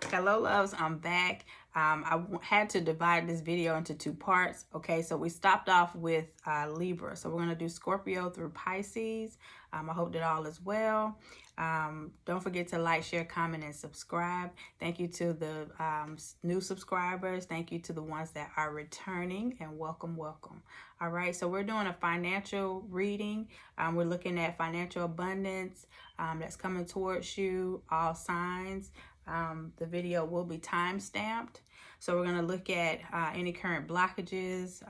Hello loves, I'm back. Had to divide this video into two parts. Okay, so we stopped off with Libra. So we're going to do Scorpio through Pisces. I hope that all is well. Don't forget to like, share, comment, and subscribe. Thank you to the new subscribers. Thank you to the ones that are returning, and welcome, welcome. All right, so we're doing a financial reading. We're looking at financial abundance that's coming towards you, all signs. The video will be time stamped. So we're going to look at any current blockages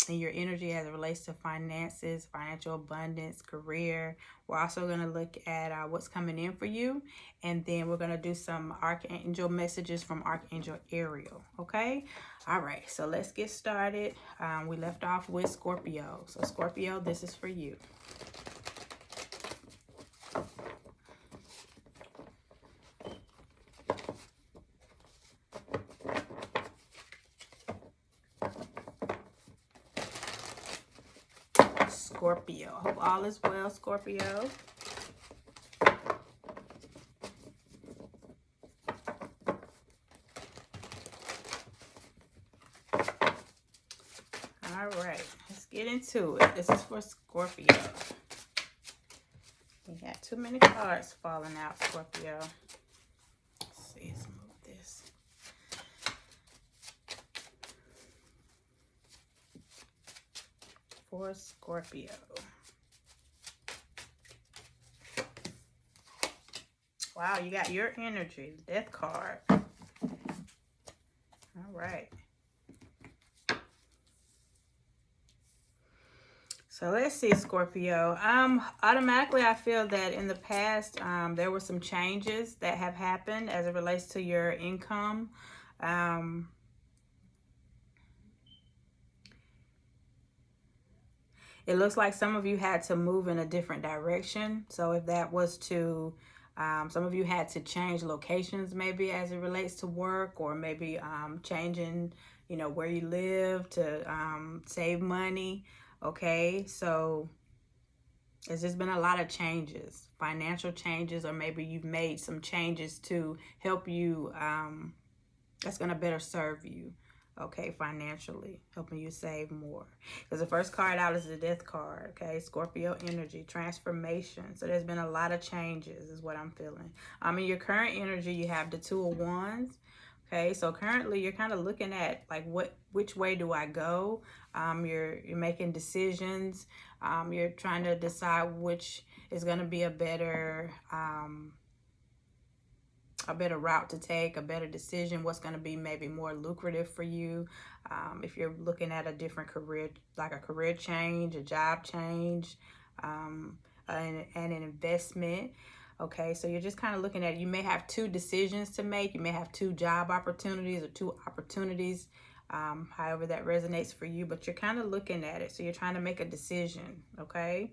in your energy as it relates to finances, financial abundance, career. We're also going to look at what's coming in for you. And then we're going to do some Archangel messages from Archangel Ariel. Okay? All right. So let's get started. We left off with Scorpio. So Scorpio, this is for you. Scorpio. Hope all is well, Scorpio. All right, let's get into it. This is for Scorpio. We got too many cards falling out, Scorpio. Let's see, let's move this. For Scorpio. Wow, you got your energy, the Death card. All right. So let's see, Scorpio. Automatically, I feel that in the past, there were some changes that have happened as it relates to your income. It looks like some of you had to move in a different direction. So if that was to, some of you had to change locations maybe as it relates to work, or maybe changing, you know, where you live to save money. Okay, so there's just been a lot of changes, financial changes, or maybe you've made some changes to help you, that's going to better serve you. Okay, financially, helping you save more. Because the first card out is the Death card. Okay, Scorpio energy, transformation. So there's been a lot of changes is what I'm feeling. In your current energy, you have the Two of Wands. Okay, so currently you're kind of looking at like which way do I go? You're making decisions. You're trying to decide which is going to be a better route to take, a better decision, what's going to be maybe more lucrative for you. If you're looking at a different career, like a career change, a job change, and an investment. Okay, so you're just kind of looking at it. You may have two decisions to make. You may have two job opportunities or two opportunities, however that resonates for you, but you're kind of looking at it. So you're trying to make a decision, okay?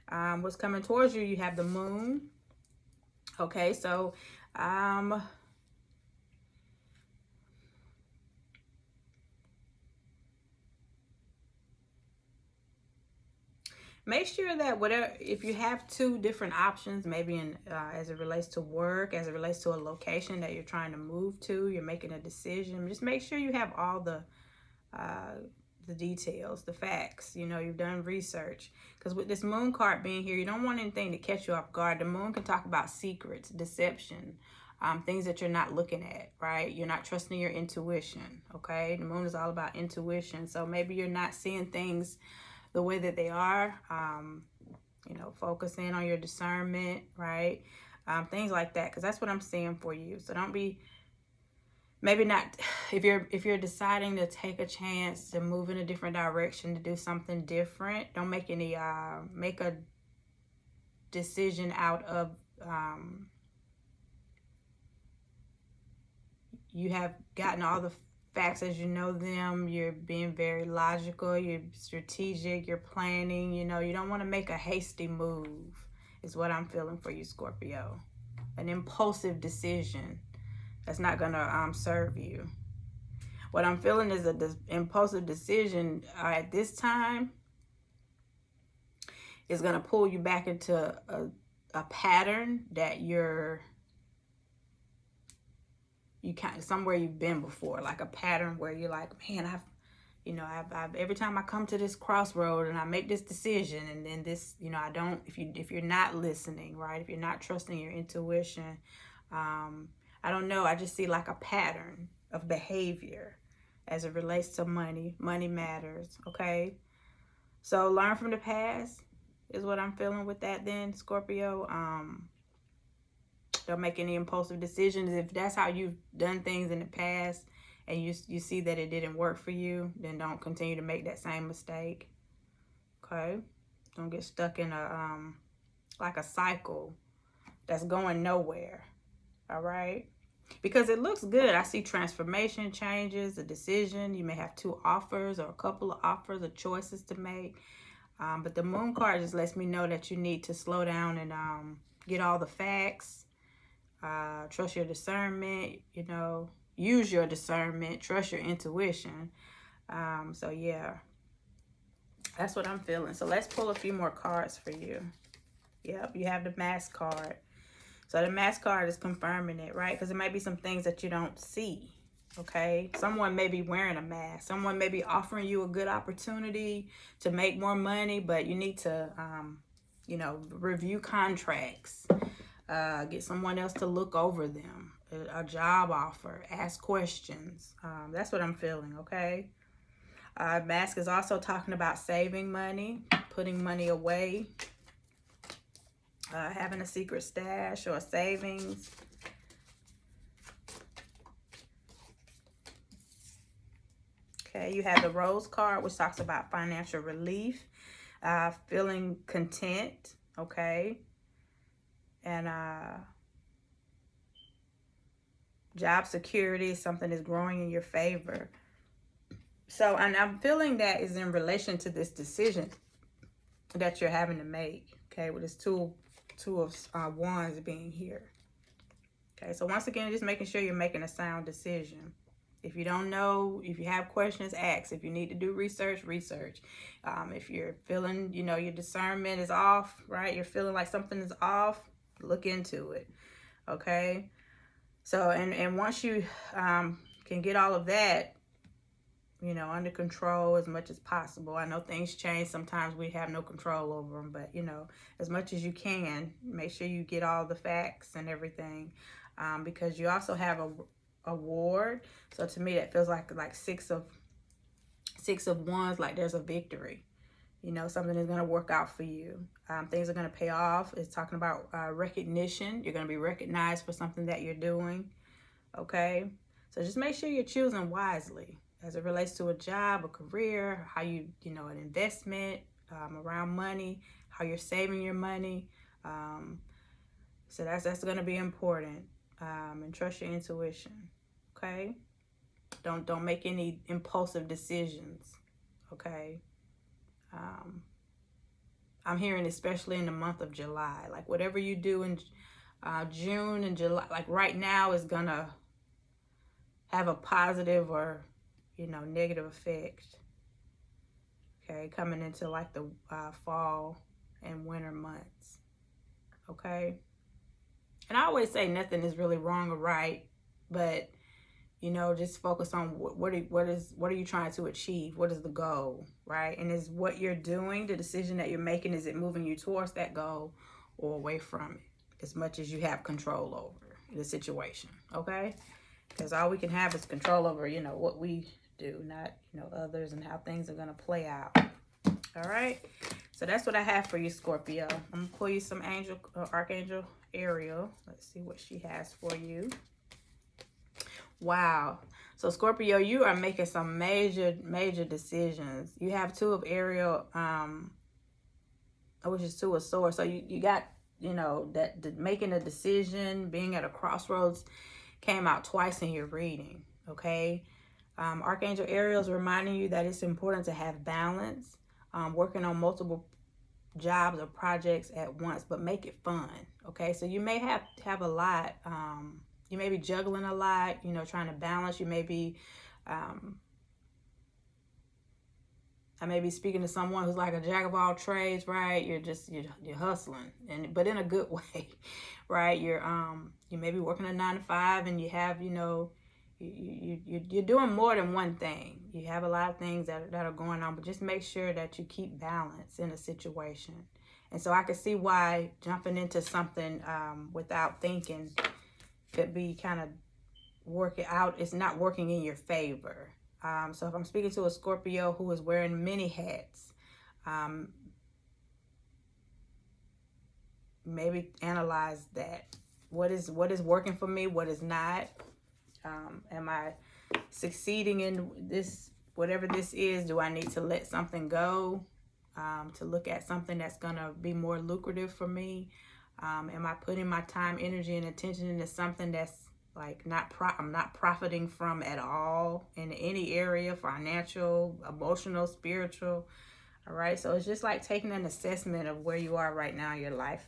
What's coming towards you, you have the Moon. Okay, so make sure that whatever, if you have two different options, maybe in as it relates to work, as it relates to a location that you're trying to move to, you're making a decision, just make sure you have all the details, the facts, you know, you've done research. Because with this Moon card being here, you don't want anything to catch you off guard. The Moon can talk about secrets, deception, things that you're not looking at, right? You're not trusting your intuition, okay? The Moon is all about intuition. So maybe you're not seeing things the way that they are, you know, focusing on your discernment, right? Things like that, because that's what I'm seeing for you. So don't be, maybe not, if you're deciding to take a chance to move in a different direction, to do something different, don't make any, make a decision out of, you have gotten all the facts as you know them, you're being very logical, you're strategic, you're planning, you know, you don't want to make a hasty move, is what I'm feeling for you, Scorpio. An impulsive decision that's not going to serve you. What I'm feeling is an impulsive decision at this time is going to pull you back into a pattern that you're you kind somewhere you've been before, like a pattern where you're like, man, I've every time I come to this crossroad and I make this decision, and then this, I don't, if you're not listening, right? If you're not trusting your intuition, I don't know. I just see like a pattern of behavior as it relates to money. Money matters, okay? So learn from the past is what I'm feeling with that then, Scorpio. Don't make any impulsive decisions. If that's how you've done things in the past and you see that it didn't work for you, then don't continue to make that same mistake, okay? Don't get stuck in like a cycle that's going nowhere, all right? Because it looks good. I see transformation, changes, a decision. You may have 2 offers or a couple of offers or choices to make. But the moon card just lets me know that you need to slow down and get all the facts. Trust your discernment, use your discernment, trust your intuition. So yeah, that's what I'm feeling. So let's pull a few more cards for you. Yep, you have the Mask card. So the Mask card is confirming it, right? Because there might be some things that you don't see, okay? Someone may be wearing a mask. Someone may be offering you a good opportunity to make more money, but you need to, review contracts. Get someone else to look over them. A job offer. Ask questions. That's what I'm feeling, okay? Mask is also talking about saving money, putting money away. Having a secret stash or a savings. Okay, you have the Rose card, which talks about financial relief, feeling content, okay? And job security, something is growing in your favor. So, and I'm feeling that is in relation to this decision that you're having to make, okay, with this two of wands being here. Okay, so once again, just making sure you're making a sound decision. If you don't know, if you have questions, ask. If you need to do research, research. If you're feeling, your discernment is off, right? You're feeling like something is off, look into it, okay? So, and once you can get all of that, under control as much as possible. I know things change. Sometimes we have no control over them, but, as much as you can, make sure you get all the facts and everything, because you also have a award. So to me, that feels like 6 of wands, like there's a victory. Something is going to work out for you. Things are going to pay off. It's talking about recognition. You're going to be recognized for something that you're doing, okay? So just make sure you're choosing wisely as it relates to a job, a career, how you, an investment around money, how you're saving your money. So that's going to be important. And trust your intuition, okay? Don't make any impulsive decisions, okay? I'm hearing especially in the month of July, like whatever you do in June and July, like right now is going to have a positive or negative effect, okay, coming into like the fall and winter months, okay? And I always say nothing is really wrong or right, but just focus on what are you trying to achieve? What is the goal, right? And is what you're doing, the decision that you're making, is it moving you towards that goal or away from it, as much as you have control over the situation, okay? Because all we can have is control over, what we do, not, others and how things are going to play out. All right. So that's what I have for you, Scorpio. I'm going to pull you some Archangel Ariel. Let's see what she has for you. Wow. So Scorpio, you are making some major decisions. You have 2 of Ariel, which is 2 of Swords. So you got, that making a decision, being at a crossroads came out twice in your reading, okay? Archangel Ariel is reminding you that it's important to have balance, working on multiple jobs or projects at once, but make it fun, okay? So you may have a lot, you may be juggling a lot, trying to balance. You may be, I may be speaking to someone who's like a jack of all trades, right? You're hustling, but in a good way, right? You may be working a 9 to 5 and you have, You're doing more than one thing. You have a lot of things that are going on, but just make sure that you keep balance in a situation. And so I can see why jumping into something without thinking could be kind of working out. It's not working in your favor. So if I'm speaking to a Scorpio who is wearing many hats, maybe analyze that. What is working for me? What is not? Am I succeeding in this, whatever this is? Do I need to let something go to look at something that's going to be more lucrative for me? Am I putting my time, energy, and attention into something that's like I'm not profiting from at all in any area, financial, emotional, spiritual? All right. So it's just like taking an assessment of where you are right now in your life,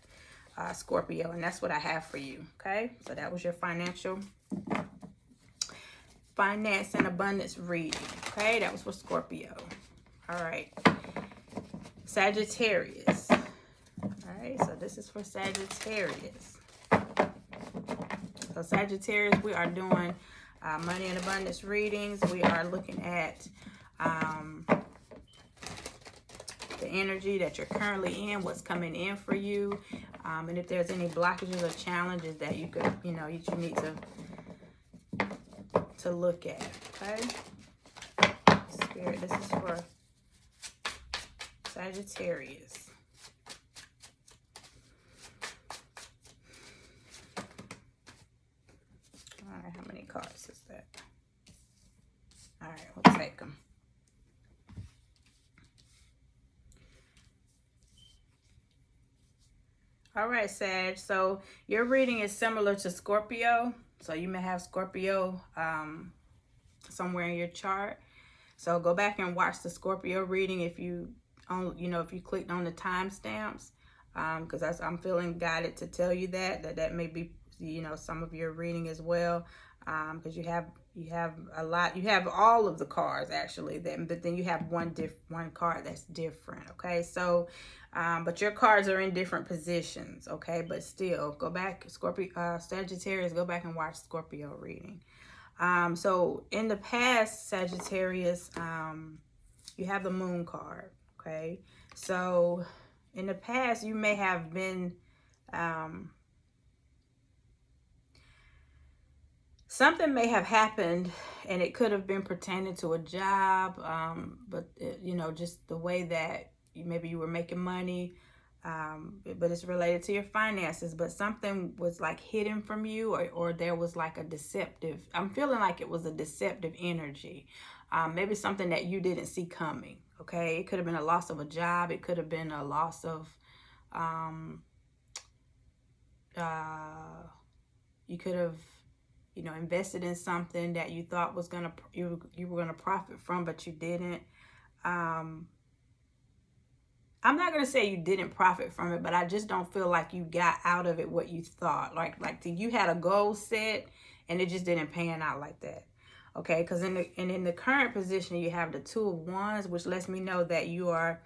Scorpio. And that's what I have for you. Okay. So that was your finance and abundance reading. Okay. That was for Scorpio. All right. Sagittarius. All right. So this is for Sagittarius. So Sagittarius, we are doing money and abundance readings. We are looking at the energy that you're currently in, what's coming in for you, and if there's any blockages or challenges that you could, you need to look at. Okay, Spirit, this is for Sagittarius. All right, how many cards is that? All right, we'll take them. All right, Sag. So your reading is similar to Scorpio. So you may have Scorpio somewhere in your chart. So go back and watch the Scorpio reading if you clicked on the timestamps, because I'm feeling guided to tell you that may be some of your reading as well, because you have a lot. You have all of the cards actually, but then you have one card that's different. Okay, so but your cards are in different positions. Okay, but still go back, Sagittarius, go back and watch Scorpio reading. So in the past, Sagittarius, you have the Moon card. Okay, so in the past you may have been something may have happened, and it could have been pertaining to a job, but just the way that maybe you were making money, but it's related to your finances, but something was like hidden from you, or there was like a deceptive, I'm feeling like it was a deceptive energy, maybe something that you didn't see coming. Okay, it could have been a loss of a job, it could have been a loss of you could have invested in something that you thought was you were gonna profit from, but you didn't. I'm not gonna say you didn't profit from it, but I just don't feel like you got out of it what you thought. Like you had a goal set and it just didn't pan out like that. Okay, because in the current position you have the Two of Wands, which lets me know that you are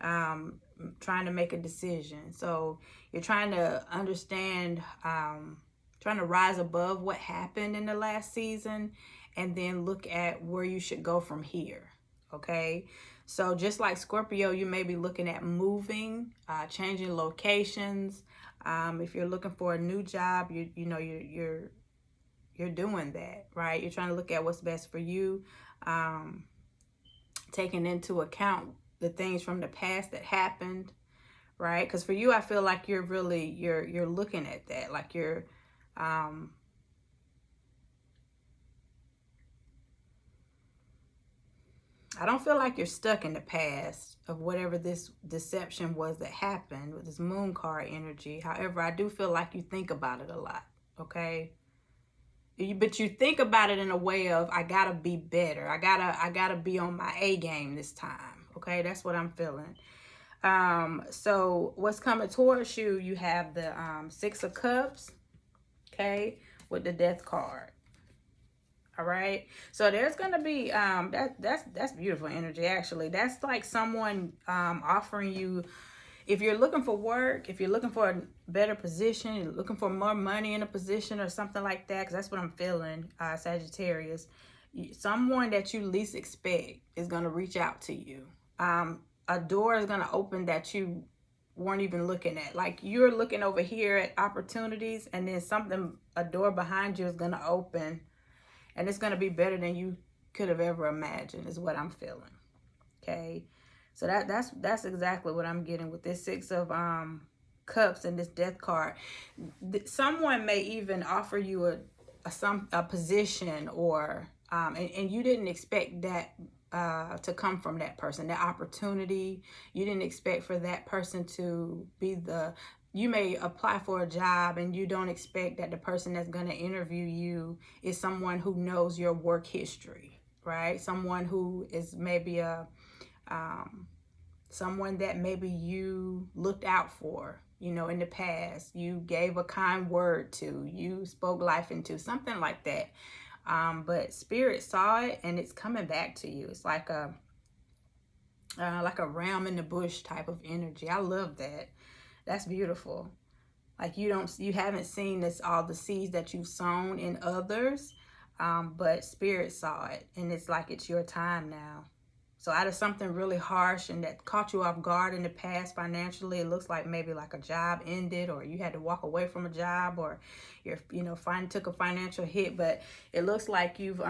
trying to make a decision. So you're trying to understand, trying to rise above what happened in the last season and then look at where you should go from here. Okay, so just like Scorpio, you may be looking at moving, changing locations. If you're looking for a new job, you're doing that, right? You're trying to look at what's best for you, taking into account the things from the past that happened, right? Because for you, I feel like you're looking at that, like you're I don't feel like you're stuck in the past of whatever this deception was that happened with this Moon card energy. However, I do feel like you think about it a lot, okay? But you think about it in a way of, I gotta be better. I gotta be on my A game this time, okay? That's what I'm feeling. So what's coming towards you, you have the Six of Cups, okay, with the Death card. All right, so there's gonna be that's beautiful energy. Actually, that's like someone offering you, if you're looking for work, if you're looking for a better position, you're looking for more money in a position or something like that, because that's what I'm feeling, Sagittarius, someone that you least expect is going to reach out to you. A door is going to open that you weren't even looking at. Like, you're looking over here at opportunities, and then a door behind you is going to open, and it's going to be better than you could have ever imagined, is what I'm feeling. Okay, so that's exactly what I'm getting with this Six of Cups and this Death card. Someone may even offer you a position, or and you didn't expect that to come from that person, that opportunity. You didn't expect for that person to be you may apply for a job and you don't expect that the person that's going to interview you is someone who knows your work history, right? Someone who is maybe someone that maybe you looked out for, you know, in the past. You gave a kind word to, you spoke life into, something like that. But Spirit saw it and it's coming back to you. It's like a ram in the bush type of energy. I love that. That's beautiful. Like, you haven't seen all the seeds that you've sown in others, but Spirit saw it, and it's like it's your time now. So out of something really harsh and that caught you off guard in the past financially, it looks like maybe like a job ended, or you had to walk away from a job, or took a financial hit. But it looks like you've,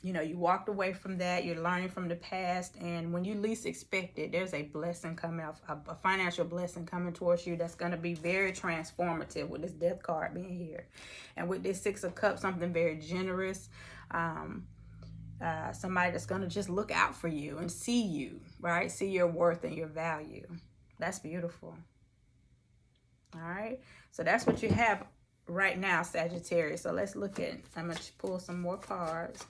you walked away from that. You're learning from the past. And when you least expect it, there's a blessing coming off, a financial blessing coming towards you that's going to be very transformative with this Death card being here. And with this Six of Cups, something very generous. Somebody that's going to just look out for you and see you, right? See your worth and your value. That's beautiful. All right. So that's what you have right now, Sagittarius. So let's look at, I'm going to pull some more cards.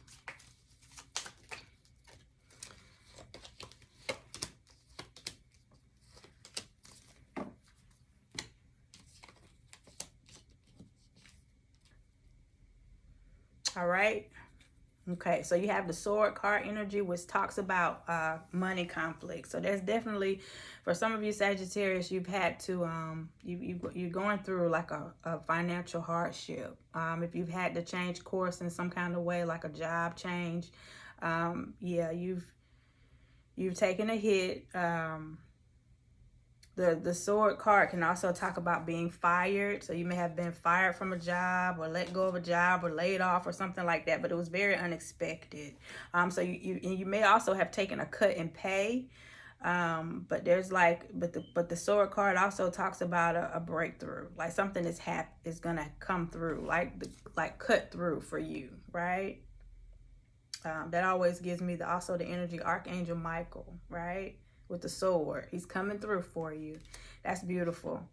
All right. Okay, so you have the Sword card energy, which talks about money conflict. So there's definitely, for some of you Sagittarius, you've had to, you're going through like a financial hardship. If you've had to change course in some kind of way, like a job change, yeah, you've taken a hit. The Sword card can also talk about being fired. So you may have been fired from a job, or let go of a job, or laid off, or something like that. But it was very unexpected. So you may also have taken a cut in pay. But there's like, but the Sword card also talks about a breakthrough, like something is gonna come through, like cut through for you, right? That always gives me also the energy Archangel Michael, right? With the sword, he's coming through for you. That's beautiful.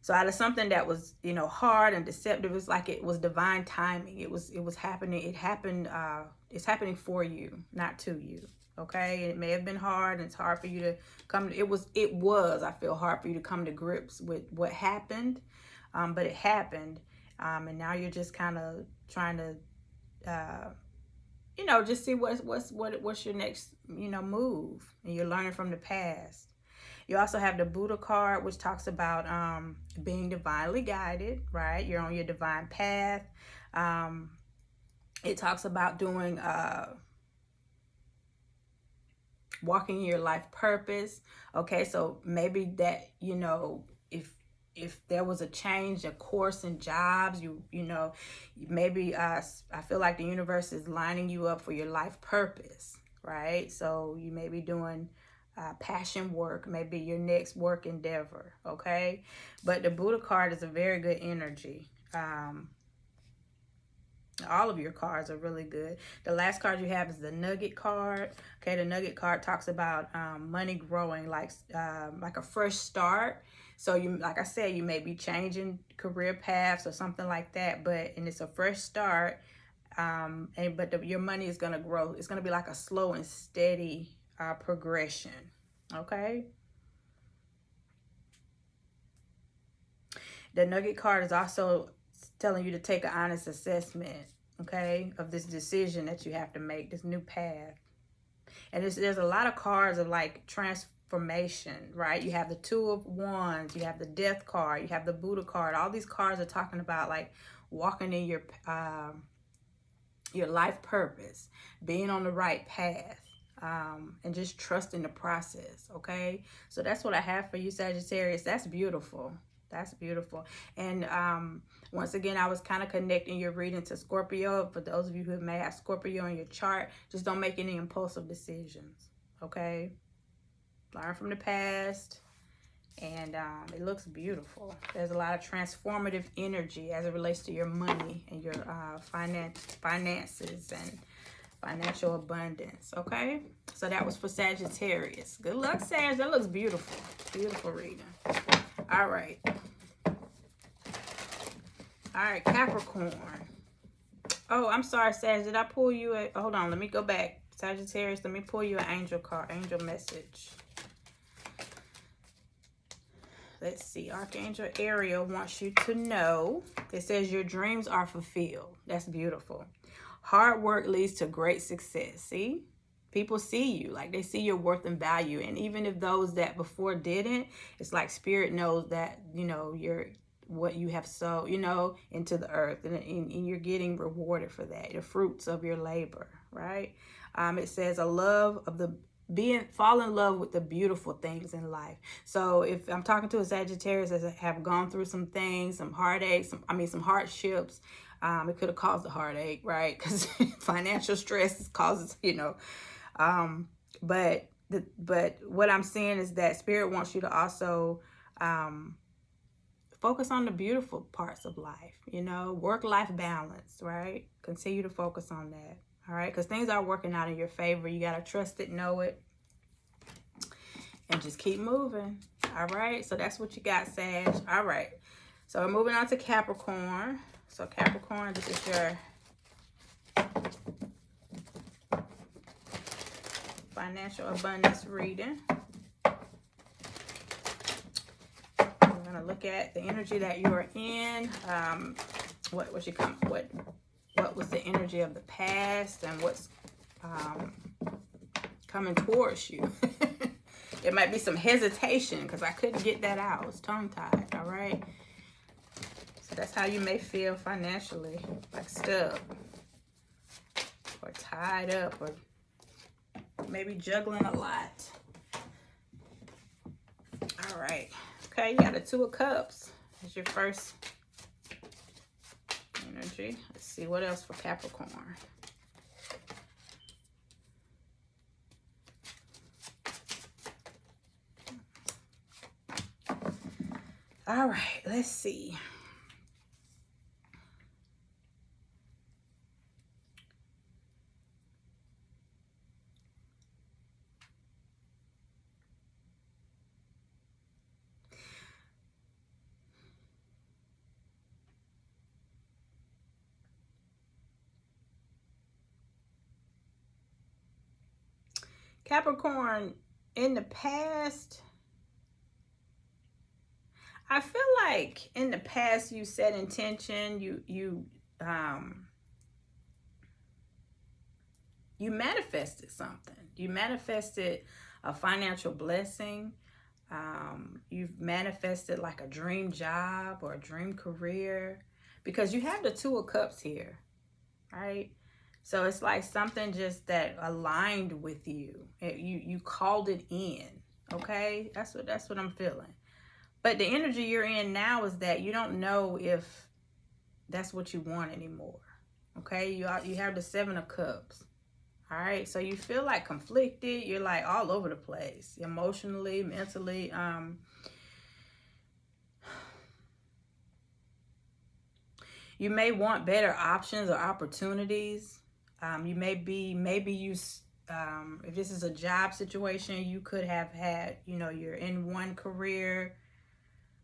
So out of something that was, hard and deceptive, it's like it was divine timing. It was happening. It happened. It's happening for you, not to you. Okay. It may have been hard, and it's hard for you to come. It was. I feel hard for you to come to grips with what happened, but it happened, and now you're just kind of trying to. Just see what's your next, move, and you're learning from the past. You also have the Buddha card, which talks about being divinely guided, right? You're on your divine path. It talks about doing walking your life purpose. Okay, so maybe that, if there was a change, a course in jobs, maybe I feel like the universe is lining you up for your life purpose, right? So you may be doing passion work, maybe your next work endeavor, okay? But the Buddha card is a very good energy. All of your cards are really good. The last card you have is the Nugget card. Okay, the Nugget card talks about money growing, like a fresh start. So like I said, you may be changing career paths or something like that, and it's a fresh start. But your money is gonna grow. It's gonna be like a slow and steady progression. Okay. The Nugget card is also telling you to take an honest assessment, okay, of this decision that you have to make, this new path. And there's a lot of cards of like transformation, right? You have the Two of Wands, you have the Death card, you have the Buddha card. All these cards are talking about like walking in your life purpose, being on the right path, and just trusting the process. Okay, so that's what I have for you, Sagittarius. That's beautiful. That's beautiful. And once again, I was kind of connecting your reading to Scorpio. For those of you who may have Scorpio in your chart, just don't make any impulsive decisions. Okay, learn from the past. And it looks beautiful. There's a lot of transformative energy as it relates to your money and your finances and financial abundance. Okay, so that was for Sagittarius. Good luck, Sag. That looks beautiful. Beautiful reading. All right. All right, Capricorn. Oh, I'm sorry, Sag. Did I pull you a... Hold on, let me go back. Sagittarius, let me pull you an angel card, angel message. Let's see. Archangel Ariel wants you to know. It says your dreams are fulfilled. That's beautiful. Hard work leads to great success. See? People see you. Like, they see your worth and value. And even if those that before didn't, it's like Spirit knows that, you know, you're what you have sowed, you know, into the earth. And you're getting rewarded for that. The fruits of your labor, right? It says a love of the... fall in love with the beautiful things in life. So if I'm talking to a Sagittarius that have gone through some things, some heartaches, some hardships, it could have caused a heartache, right? Because financial stress causes, you know, but what I'm saying is that Spirit wants you to also focus on the beautiful parts of life, you know, work-life balance, right? Continue to focus on that. All right, because things are working out in your favor. You got to trust it, know it, and just keep moving. All right, so that's what you got, Sag. All right, so we're moving on to Capricorn. So Capricorn, this is your financial abundance reading. We're going to look at the energy that you're in. What was the energy of the past and what's coming towards you. It might be some hesitation because I couldn't get that out. I was tongue-tied, all right? So that's how you may feel financially, like stuck or tied up or maybe juggling a lot. All right. Okay, you got a Two of Cups. That's your first energy. Let's see what else for Capricorn. All right, let's see. Capricorn, in the past, I feel like in the past you set intention, you manifested something. You manifested a financial blessing. You've manifested like a dream job or a dream career because you have the Two of Cups here, right? So it's like something just that aligned with you. You called it in, okay? That's what I'm feeling. But the energy you're in now is that you don't know if that's what you want anymore, okay? You have the Seven of Cups, all right? So you feel like conflicted. You're like all over the place, emotionally, mentally. You may want better options or opportunities. You may be, if this is a job situation, you could have had, you know, you're in one career,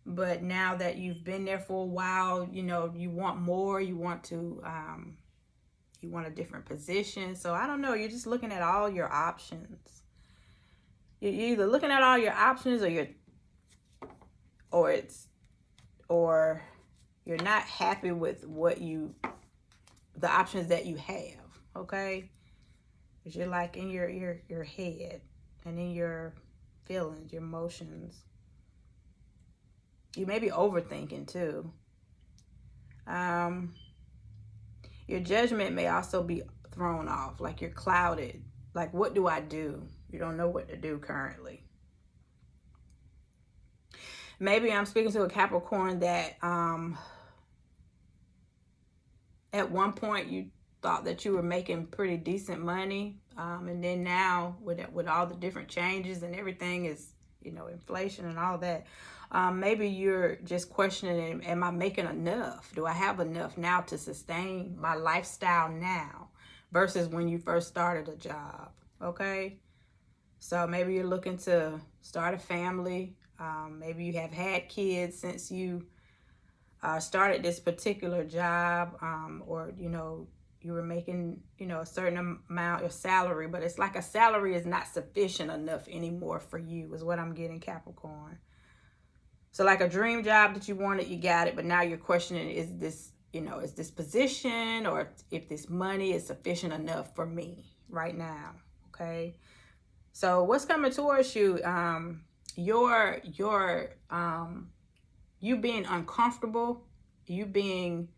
but now that you've been there for a while, you know, you want more, you want a different position. So I don't know, you're just looking at all your options. You're either looking at all your options or you're not happy with the options that you have, okay? Because you're like in your head and in your feelings, your emotions. You may be overthinking too. Your judgment may also be thrown off, like you're clouded. Like, what do I do? You don't know what to do currently. Maybe I'm speaking to a Capricorn that at one point you thought that you were making pretty decent money, and then now with all the different changes and everything is, you know, inflation and all that, maybe you're just questioning, am I making enough? Do I have enough now to sustain my lifestyle now versus when you first started a job? Okay, so maybe you're looking to start a family. Maybe you have had kids since you started this particular job, or, you know, you were making, you know, a certain amount of salary, but it's like a salary is not sufficient enough anymore for you, is what I'm getting, Capricorn. So like a dream job that you wanted, you got it, but now you're questioning, is this, you know, is this position or if this money is sufficient enough for me right now? Okay. So what's coming towards you? You being uncomfortable, you being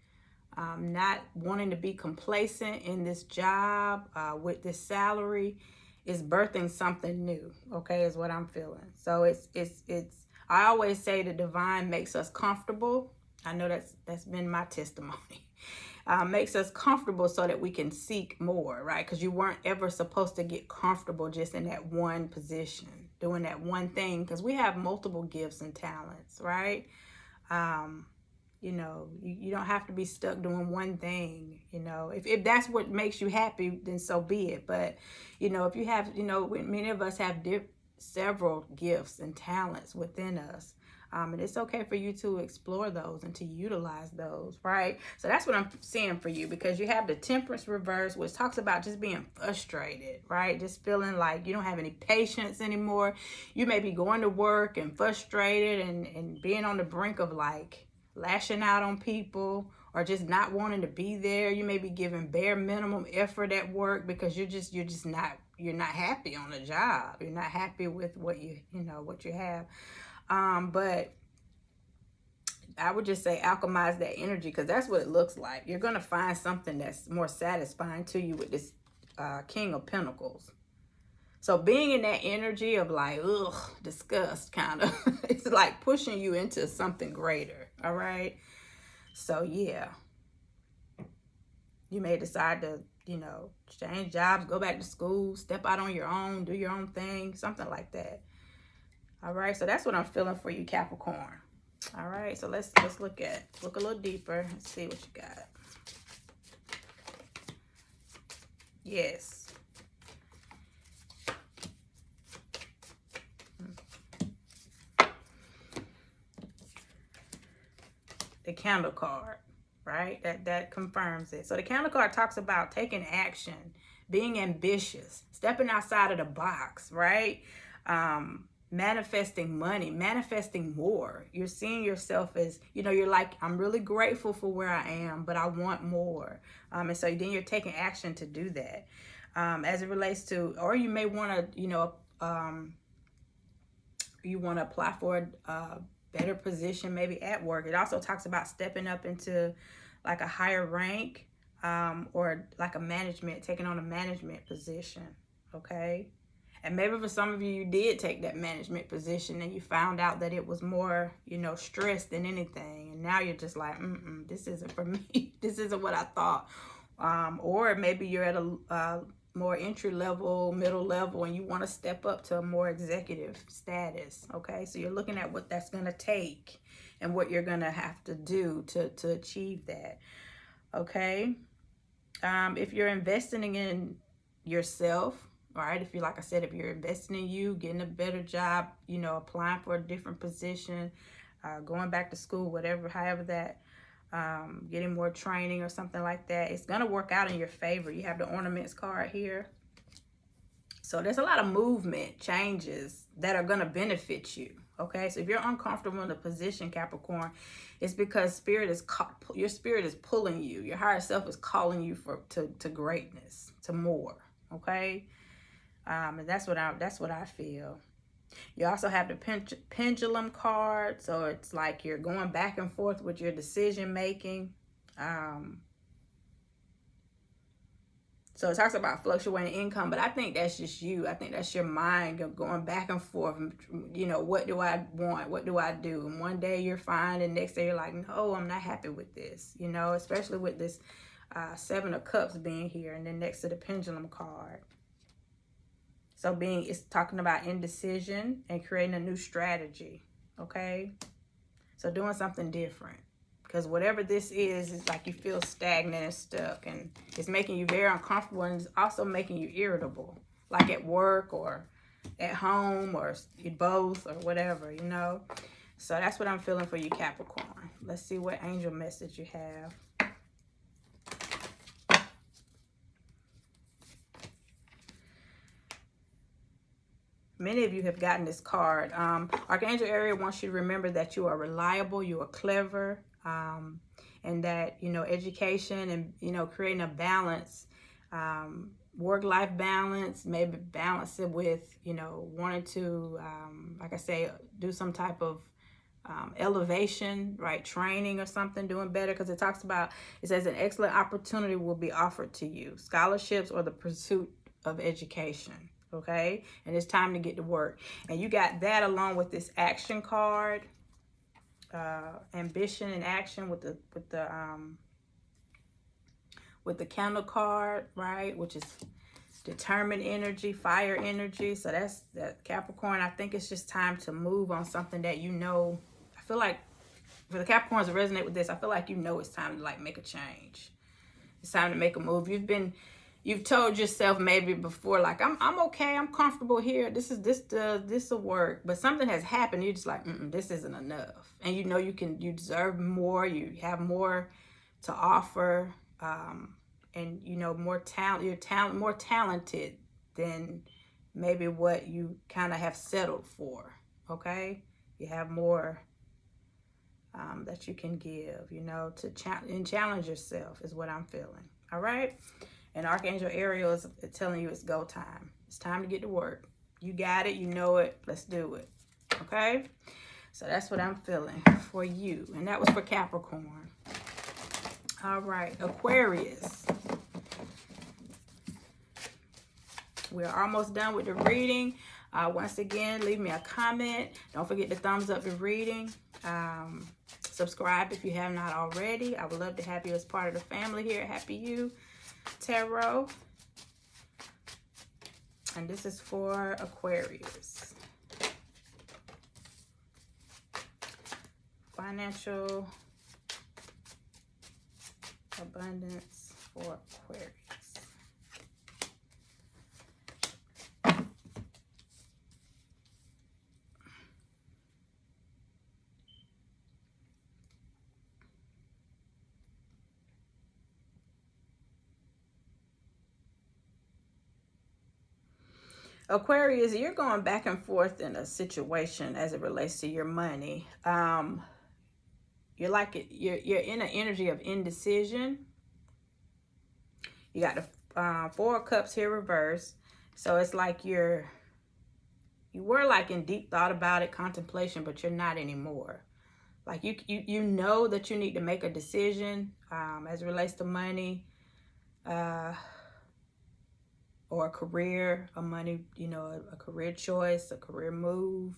not wanting to be complacent in this job with this salary is birthing something new. Okay, is what I'm feeling. So it's. I always say the divine makes us comfortable. I know that's been my testimony. Makes us comfortable so that we can seek more, right? Because you weren't ever supposed to get comfortable just in that one position, doing that one thing, because we have multiple gifts and talents, right? You know, you don't have to be stuck doing one thing. You know, if that's what makes you happy, then so be it. But, you know, if you have, you know, many of us have several gifts and talents within us. And it's okay for you to explore those and to utilize those, right? So that's what I'm seeing for you, because you have the Temperance reverse, which talks about just being frustrated, right? Just feeling like you don't have any patience anymore. You may be going to work and frustrated and being on the brink of like lashing out on people or just not wanting to be there. You may be giving bare minimum effort at work because you're not happy on the job. You're not happy with what what you have. But I would just say alchemize that energy, because that's what it looks like. You're going to find something that's more satisfying to you with this King of Pentacles. So being in that energy of like, ugh, disgust kind of, it's like pushing you into something greater. All right. So yeah, you may decide to, you know, change jobs, go back to school, step out on your own, do your own thing, something like that. All right, so that's what I'm feeling for you, Capricorn. All right, so let's look a little deeper and see what you got. Yes. The Candle card, right? That confirms it. So the Candle card talks about taking action, being ambitious, stepping outside of the box, right? Manifesting money, manifesting more. You're seeing yourself as, you know, you're like, I'm really grateful for where I am, but I want more. And so then you're taking action to do that. As it relates to, or you may want to, you know, you want to apply for a better position, maybe at work. It also talks about stepping up into like a higher rank, or like a management, taking on a management position. Okay. And maybe for some of you, you did take that management position and you found out that it was more, you know, stress than anything. And now you're just like, this isn't for me. This isn't what I thought. Or maybe you're at a more entry level, middle level, and you want to step up to a more executive status. Okay. So you're looking at what that's going to take and what you're going to have to do to achieve that. Okay. If you're investing in yourself, all right, if you, like I said, if you're investing in you, getting a better job, you know, applying for a different position, going back to school, whatever, however that, getting more training or something like that, it's going to work out in your favor. You have the Ornaments card here. So there's a lot of movement, changes that are going to benefit you. Okay, so if you're uncomfortable in the position, Capricorn, it's because your spirit is pulling you. Your higher self is calling you to greatness, to more. Okay. And that's what I feel. You also have the pendulum card. So it's like you're going back and forth with your decision making. So it talks about fluctuating income, but I think that's just you. I think that's your mind going back and forth. You know, what do I want? What do I do? And one day you're fine, and next day you're like, no, I'm not happy with this. You know, especially with this Seven of Cups being here, and then next to the pendulum card. So it's talking about indecision and creating a new strategy, okay? So doing something different. Because whatever this is like you feel stagnant and stuck. And it's making you very uncomfortable, and it's also making you irritable. Like at work or at home or both or whatever, you know? So that's what I'm feeling for you, Capricorn. Let's see what angel message you have. Many of you have gotten this card. Archangel Ariel wants you to remember that you are reliable, you are clever, and that, you know, education and, you know, creating a balance, work-life balance, maybe balance it with, you know, wanting to, like I say, do some type of elevation, right? Training or something, doing better. Because it says an excellent opportunity will be offered to you. Scholarships or the pursuit of education. Okay, and it's time to get to work. And you got that along with this action card, ambition and action with the candle card, right? Which is determined energy, fire energy. So that's that, Capricorn. I think it's just time to move on something that you know. I feel like for the Capricorns to resonate with this, I feel like you know it's time to like make a change. It's time to make a move. You've told yourself maybe before, like, I'm okay, I'm comfortable here. This will work. But something has happened. You're just like, this isn't enough. And you know you deserve more. You have more to offer. And you know, more talented than maybe what you kind of have settled for. Okay? You have more that you can give, you know, to challenge yourself is what I'm feeling. All right? And Archangel Ariel is telling you it's go time. It's time to get to work. You got it. You know it. Let's do it. Okay? So that's what I'm feeling for you. And that was for Capricorn. All right. Aquarius. We're almost done with the reading. Once again, leave me a comment. Don't forget to thumbs up the reading. Subscribe if you have not already. I would love to have you as part of the family here at Happy You Tarot. And this is for Aquarius. Financial abundance for Aquarius. Aquarius, you're going back and forth in a situation as it relates to your money. You're in an energy of indecision. You got the Four of Cups here reversed. So it's like you were like in deep thought about it, contemplation, but you're not anymore. Like you know that you need to make a decision as it relates to money. Or a career, a money, you know, a career choice, a career move,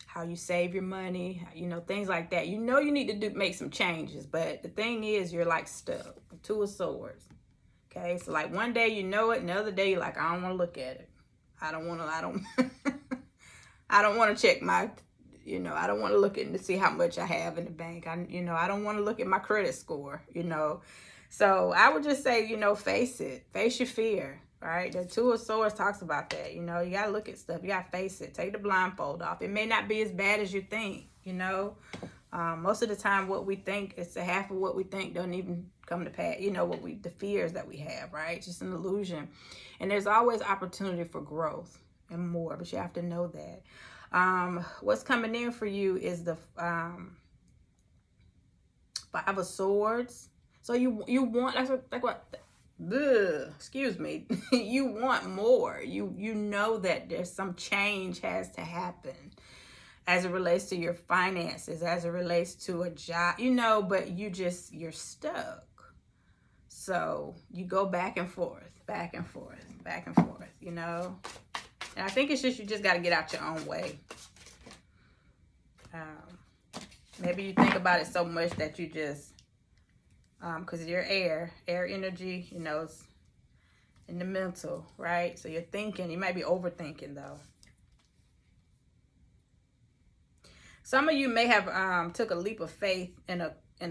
how you save your money, you know, things like that. You know you need to make some changes, but the thing is you're like stuck. Two of Swords. Okay, so like one day you know it, and the other day you're like, I don't want to look at it. I don't want to check my, you know, I don't want to look at it to see how much I have in the bank. I don't want to look at my credit score, you know. So I would just say, you know, face it. Face your fear, right? The Two of Swords talks about that. You know, you got to look at stuff. You got to face it. Take the blindfold off. It may not be as bad as you think, you know. Most of the time what we think, it's a half of what we think doesn't even come to pass. You know, the fears that we have, right? It's just an illusion. And there's always opportunity for growth and more, but you have to know that. What's coming in for you is the Five of Swords. So you want, that's like what excuse me, you want more. You know that there's some change has to happen as it relates to your finances, as it relates to a job, you know, but you're stuck. So you go back and forth, back and forth, back and forth, you know. And I think it's just, you just got to get out your own way. Maybe you think about it so much that you just, because you're air energy, you know, it's in the mental, right? So you're thinking, you might be overthinking though. Some of you may have took a leap of faith in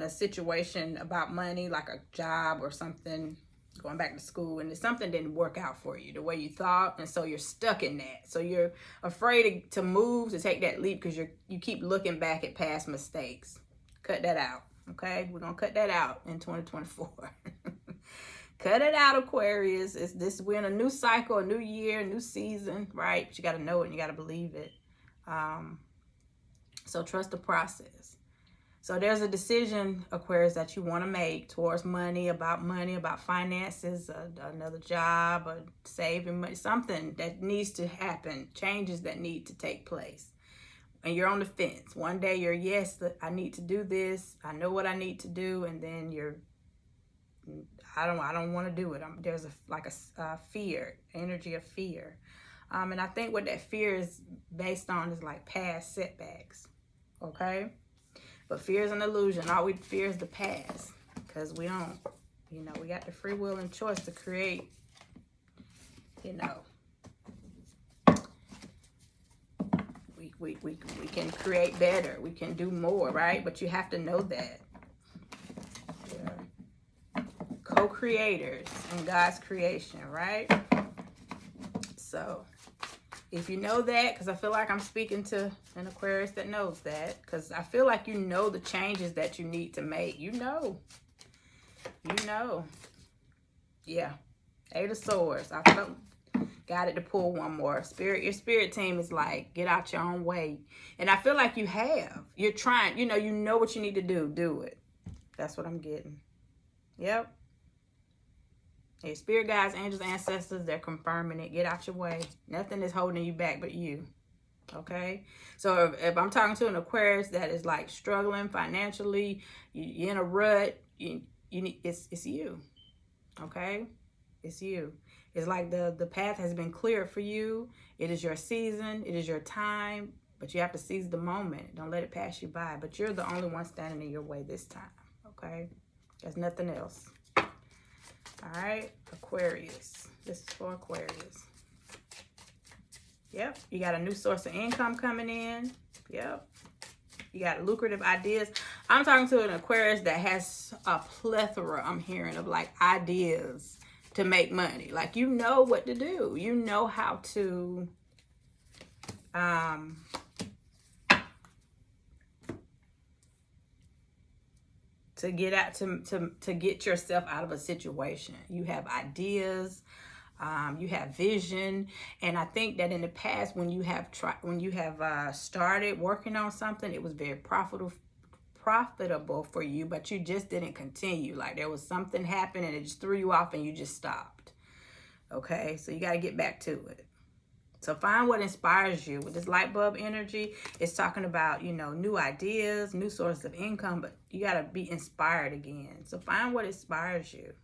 a situation about money, like a job or something, going back to school, and something didn't work out for you the way you thought, and so you're stuck in that. So you're afraid to move, to take that leap, because you keep looking back at past mistakes. Cut that out, okay? We're gonna cut that out in 2024. Cut it out, Aquarius. We're in a new cycle, a new year, a new season, right? But you got to know it and you got to believe it. So trust the process. So there's a decision, Aquarius, that you want to make towards money, about finances, another job, or saving money, something that needs to happen, changes that need to take place. And you're on the fence. One day you're, yes, I need to do this. I know what I need to do. And then I don't want to do it. There's a fear, energy of fear. And I think what that fear is based on is like past setbacks. Okay? But fear is an illusion. All we fear is the past, because we don't, you know, we got the free will and choice to create, you know. We can create better. We can do more, right? But you have to know that. We're co-creators in God's creation, right? So if you know that, because I feel like I'm speaking to an Aquarius that knows that, because I feel like you know the changes that you need to make. You know. Yeah. Eight of Swords. I felt got it to pull one more. Your spirit team is like, get out your own way. And I feel like you have. You're trying. You know what you need to do. Do it. That's what I'm getting. Yep. Your spirit guides, angels, ancestors, they're confirming it. Get out your way. Nothing is holding you back but you. Okay? So if I'm talking to an Aquarius that is like struggling financially, you're in a rut, it's you. Okay? It's you. It's like the path has been cleared for you. It is your season. It is your time. But you have to seize the moment. Don't let it pass you by. But you're the only one standing in your way this time. Okay? There's nothing else. All right, Aquarius. This is for Aquarius. Yep, you got a new source of income coming in. Yep, you got lucrative ideas. I'm talking to an Aquarius that has a plethora, I'm hearing, of like ideas to make money. Like, you know what to do. You know how to get yourself out of a situation. You have ideas, you have vision, and I think that in the past, when you have started working on something, it was very profitable for you, but you just didn't continue. Like, there was something happened and it just threw you off and you just stopped. Okay, so you got to get back to it. So find what inspires you. With this light bulb energy, it's talking about, new ideas, new sources of income, but you got to be inspired again. So find what inspires you.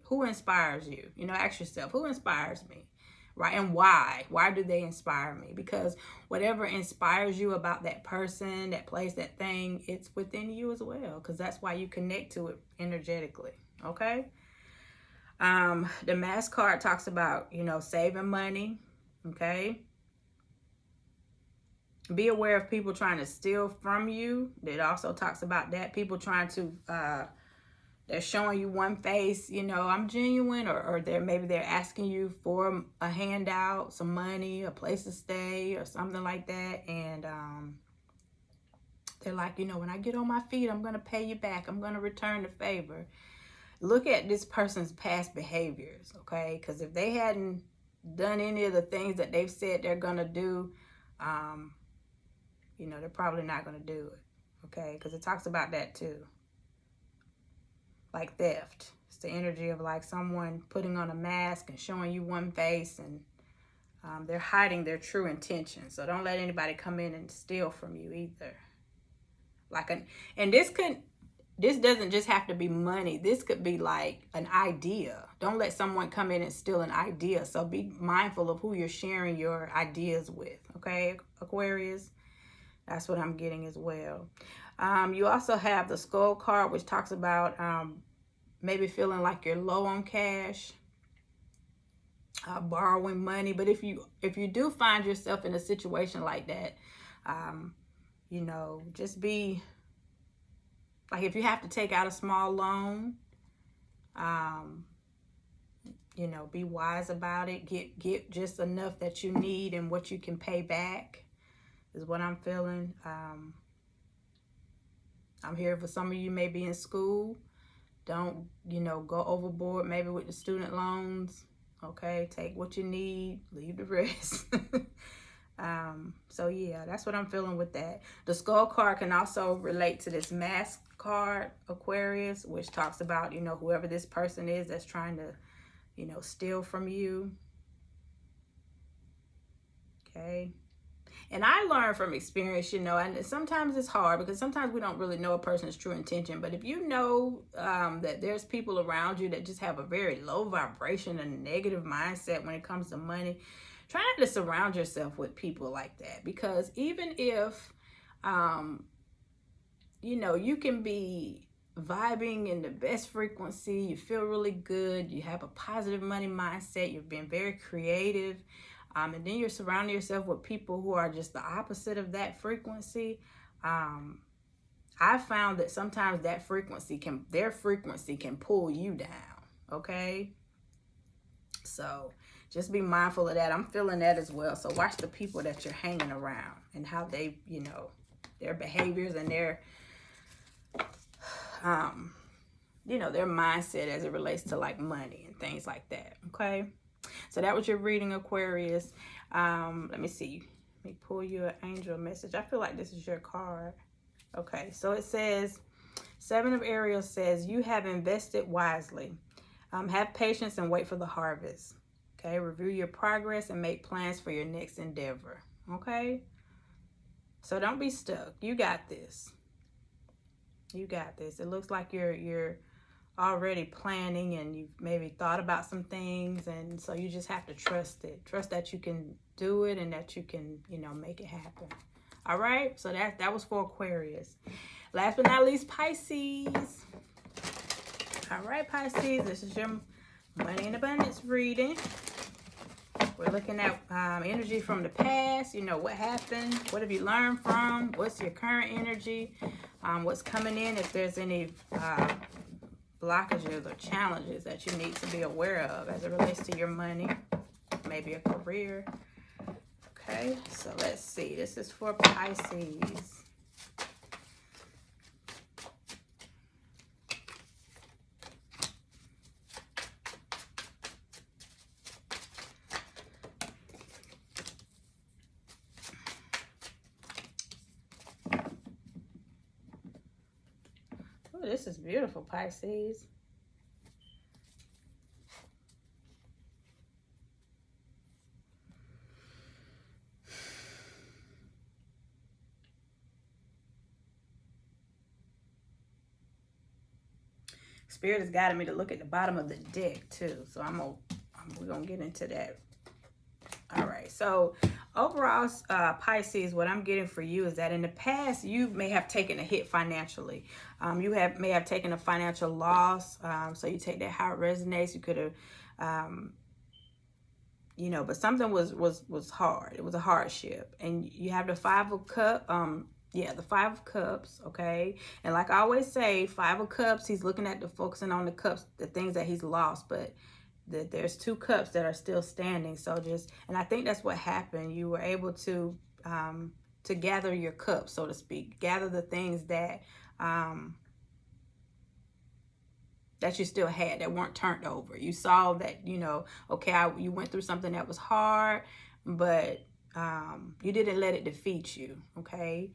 Who inspires you? Ask yourself, who inspires me? Right? And why? Why do they inspire me? Because whatever inspires you about that person, that place, that thing, it's within you as well. Because that's why you connect to it energetically. Okay? The Mass card talks about, saving money. Okay? Be aware of people trying to steal from you. It also talks about that. People trying to, they're showing you one face, I'm genuine, or maybe they're asking you for a handout, some money, a place to stay, or something like that. And they're like, when I get on my feet, I'm going to pay you back. I'm going to return the favor. Look at this person's past behaviors, okay? Because if they hadn't done any of the things that they've said they're going to do, they're probably not going to do it, okay? Because it talks about that too. Like theft. It's the energy of like someone putting on a mask and showing you one face, and they're hiding their true intentions. So don't let anybody come in and steal from you either. And this doesn't just have to be money. This could be like an idea. Don't let someone come in and steal an idea. So be mindful of who you're sharing your ideas with. Okay, Aquarius? That's what I'm getting as well. You also have the Skull card, which talks about maybe feeling like you're low on cash, borrowing money. But if you do find yourself in a situation like that, you know, just be like, if you have to take out a small loan, you know, be wise about it. Get just enough that you need and what you can pay back is what I'm feeling. I'm here for some of you may be in school. Don't, you know, go overboard maybe with the student loans. Okay, take what you need, leave the rest. So yeah, that's what I'm feeling with that. The Skull card can also relate to this Mask card, Aquarius, which talks about, you know, whoever this person is that's trying to, you know, steal from you. Okay. And I learned from experience, you know, and sometimes it's hard because sometimes we don't really know a person's true intention. But if you know that there's people around you that just have a very low vibration and negative mindset when it comes to money, try not to surround yourself with people like that. Because even if, you know, you can be vibing in the best frequency, you feel really good, you have a positive money mindset, you've been very creative, and then you're surrounding yourself with people who are just the opposite of that frequency. I found that sometimes their frequency can pull you down. Okay, so just be mindful of that. I'm feeling that as well. So watch the people that you're hanging around and how they, you know, their behaviors and their you know, their mindset as it relates to like money and things like that. Okay, so that was your reading, Aquarius. Let me see. Let me pull you an angel message. I feel like this is your card. Okay, so it says, Seven of Ariel says, you have invested wisely. Have patience and wait for the harvest. Okay, review your progress and make plans for your next endeavor. Okay, so don't be stuck. You got this. You got this. It looks like you're already planning and you've maybe thought about some things, and so you just have to trust it. Trust that you can do it and that you can, you know, make it happen. All right, so that was for Aquarius. Last but not least, Pisces. All right, Pisces, this is your money and abundance reading. We're looking at energy from the past. You know, what happened? What have you learned from? What's your current energy? What's coming in? If there's any blockages or challenges that you need to be aware of as it relates to your money, maybe a career. Okay, so let's see. This is for Pisces. Oh, this is beautiful, Pisces. Spirit has guided me to look at the bottom of the deck too, so we're gonna get into that. All right, so overall, Pisces, what I'm getting for you is that in the past you may have taken a hit financially. You may have taken a financial loss, so you take that how it resonates. You could have, you know, but something was hard. It was a hardship, and you have the Five of Cups. Yeah, the Five of Cups, okay? And like I always say, Five of Cups, he's looking at focusing on the cups, the things that he's lost, but there's two cups that are still standing. So and I think that's what happened. You were able to gather your cups, so to speak, gather the things that that you still had that weren't turned over. You saw that, you know, okay, you went through something that was hard, but you didn't let it defeat you, okay?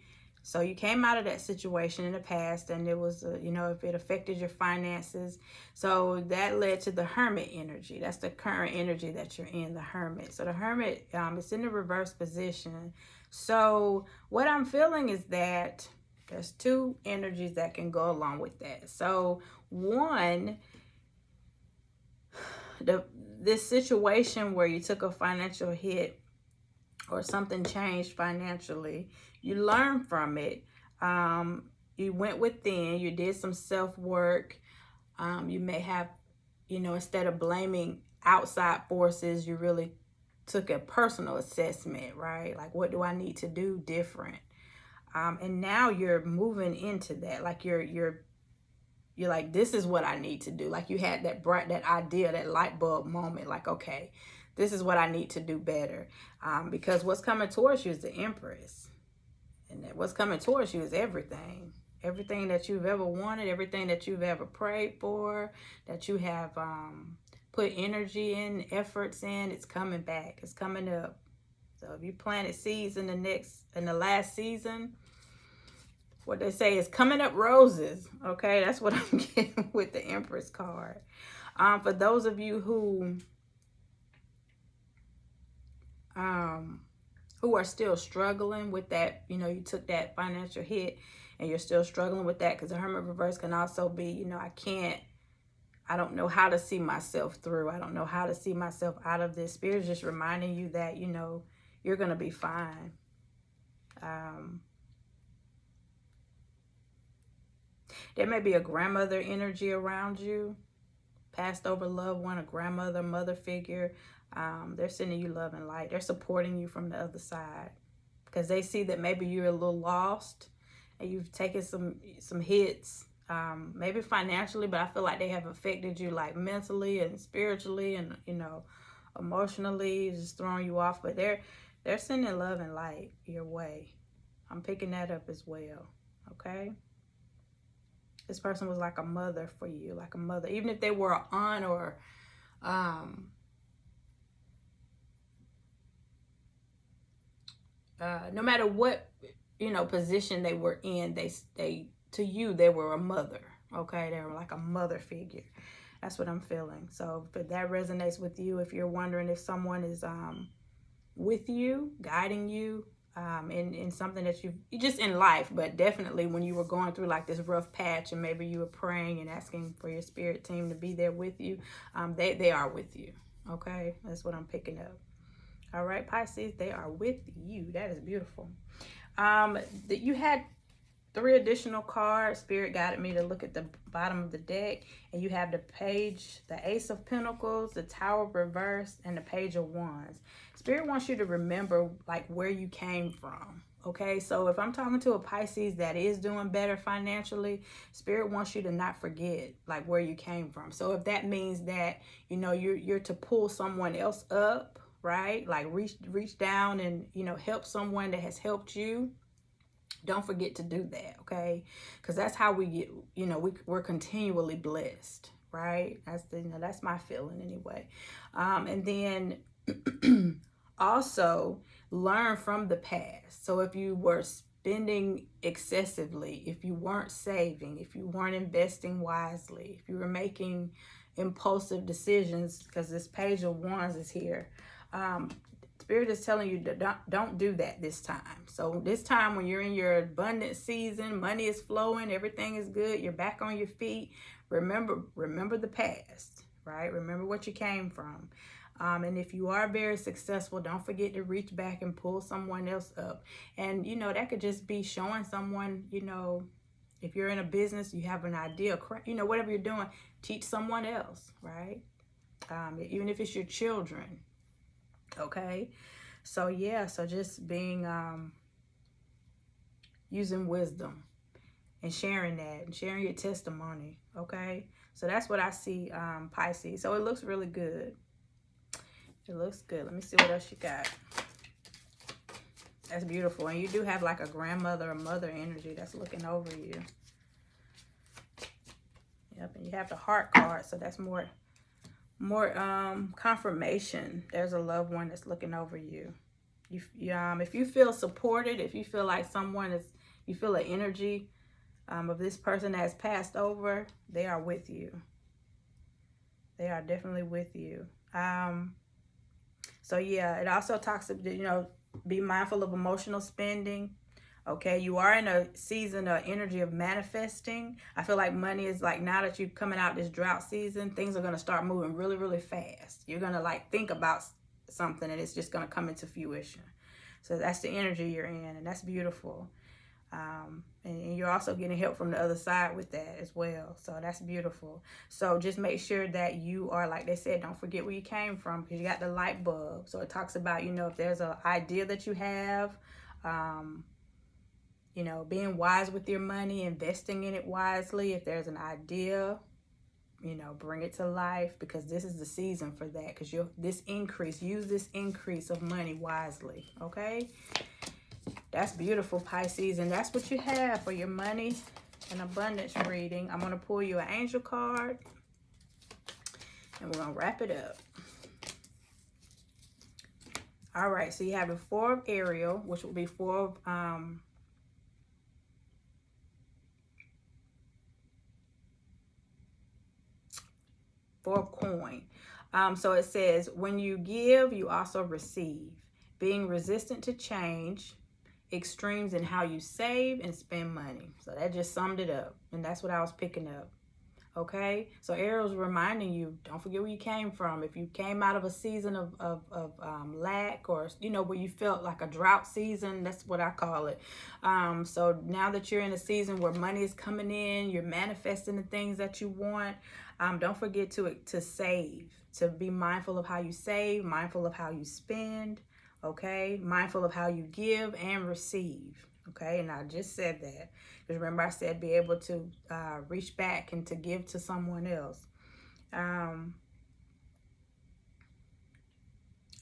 So you came out of that situation in the past, and it was, you know, if it affected your finances. So that led to the Hermit energy. That's the current energy that you're in, the Hermit. So the Hermit, it's in the reverse position. So what I'm feeling is that there's two energies that can go along with that. So one, this situation where you took a financial hit or something changed financially, you learned from it. You went within, you did some self-work. You may have, you know, instead of blaming outside forces, you really took a personal assessment, right? Like, what do I need to do different? And now you're moving into that. Like you're like, this is what I need to do. Like you had that idea, that light bulb moment. Like, okay, this is what I need to do better. Because what's coming towards you is the Empress. And what's coming towards you is everything. Everything that you've ever wanted, everything that you've ever prayed for, that you have put energy in, efforts in, it's coming back. It's coming up. So if you planted seeds in the last season, what they say is coming up roses. Okay, that's what I'm getting with the Empress card. For those of you who are still struggling with that, you know, you took that financial hit and you're still struggling with that, because the Hermit reverse can also be, you know, I don't know how to see myself through. I don't know how to see myself out of this. Spirit's just reminding you that, you know, you're going to be fine. There may be a grandmother energy around you, passed over loved one, a grandmother, mother figure. They're sending you love and light. They're supporting you from the other side, because they see that maybe you're a little lost and you've taken some hits, maybe financially, but I feel like they have affected you like mentally and spiritually and, you know, emotionally, just throwing you off. But they're sending love and light your way. I'm picking that up as well. Okay. This person was like a mother for you, like a mother, even if they were an aunt or, no matter what, you know, position they were in, they to you, they were a mother. Okay. They were like a mother figure. That's what I'm feeling. So if that resonates with you, if you're wondering if someone is, with you, guiding you, in something that you just in life, but definitely when you were going through like this rough patch and maybe you were praying and asking for your spirit team to be there with you, they are with you. Okay, that's what I'm picking up. All right, Pisces, they are with you. That is beautiful. You had 3 additional cards. Spirit guided me to look at the bottom of the deck, and you have the Page, the Ace of Pentacles, the Tower reversed, and the Page of Wands. Spirit wants you to remember like where you came from. Okay, so if I'm talking to a Pisces that is doing better financially, Spirit wants you to not forget like where you came from. So if that means that, you know, you're to pull someone else up, right? Like reach down and, you know, help someone that has helped you. Don't forget to do that, okay? Because that's how we get, you know, we're continually blessed, right? That's my feeling anyway. And then also learn from the past. So if you were spending excessively, if you weren't saving, if you weren't investing wisely, if you were making impulsive decisions, because this Page of Wands is here, Spirit is telling you that don't do that this time. So this time when you're in your abundant season, money is flowing, everything is good, you're back on your feet, remember the past, right? Remember what you came from. And if you are very successful, don't forget to reach back and pull someone else up. And, you know, that could just be showing someone, you know, if you're in a business, you have an idea, you know, whatever you're doing, teach someone else, right? Even if it's your children. Okay, so yeah, so just being using wisdom and sharing that and sharing your testimony. Okay, so that's what I see, Pisces. So it looks really good. It looks good. Let me see what else you got. That's beautiful. And you do have like a grandmother or mother energy that's looking over you. Yep, and you have the Heart card, so that's more confirmation. There's a loved one that's looking over you. If you feel supported, if you feel like someone is you feel the energy of this person that has passed over. They are with you. They are definitely with you. So yeah, it also talks about, you know, be mindful of emotional spending. Okay, you are in a season of energy of manifesting. I feel like money is like, now that you're coming out this drought season, things are going to start moving really, really fast. You're going to like think about something and it's just going to come into fruition. So that's the energy you're in, and that's beautiful. And you're also getting help from the other side with that as well. So that's beautiful. So just make sure that you are, like they said, don't forget where you came from, because you got the light bulb. So it talks about, you know, if there's an idea that you have, you know, being wise with your money, investing in it wisely. If there's an idea, you know, bring it to life, because this is the season for that. Because use this increase of money wisely. Okay, that's beautiful, Pisces, and that's what you have for your money and abundance reading. I'm going to pull you an angel card, and we're going to wrap it up. All right, so you have the Four of Ariel, which will be Four of coin. So it says, when you give, you also receive. Being resistant to change, extremes in how you save and spend money. So that just summed it up, and that's what I was picking up. Okay, so Ariel's reminding you, don't forget where you came from. If you came out of a season of lack, or, you know, where you felt like a drought season, that's what I call it. So now that you're in a season where money is coming in, you're manifesting the things that you want, don't forget to save, to be mindful of how you save, mindful of how you spend, okay, mindful of how you give and receive. Okay, and I just said that because remember I said be able to reach back and to give to someone else.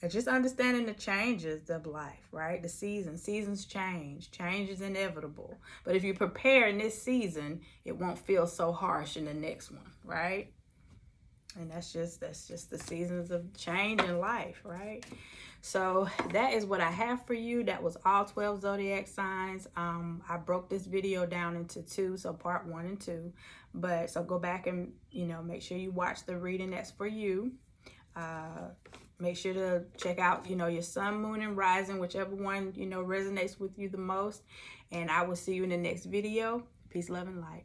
It's just understanding the changes of life, right? The seasons change. Change is inevitable. But if you prepare in this season, it won't feel so harsh in the next one, right? And that's just the seasons of change in life, right? So that is what I have for you. That was all 12 zodiac signs. I broke this video down into two, so part 1 and 2. But so go back and, you know, make sure you watch the reading that's for you. Make sure to check out, you know, your sun, moon, and rising, whichever one, you know, resonates with you the most. And I will see you in the next video. Peace, love, and light.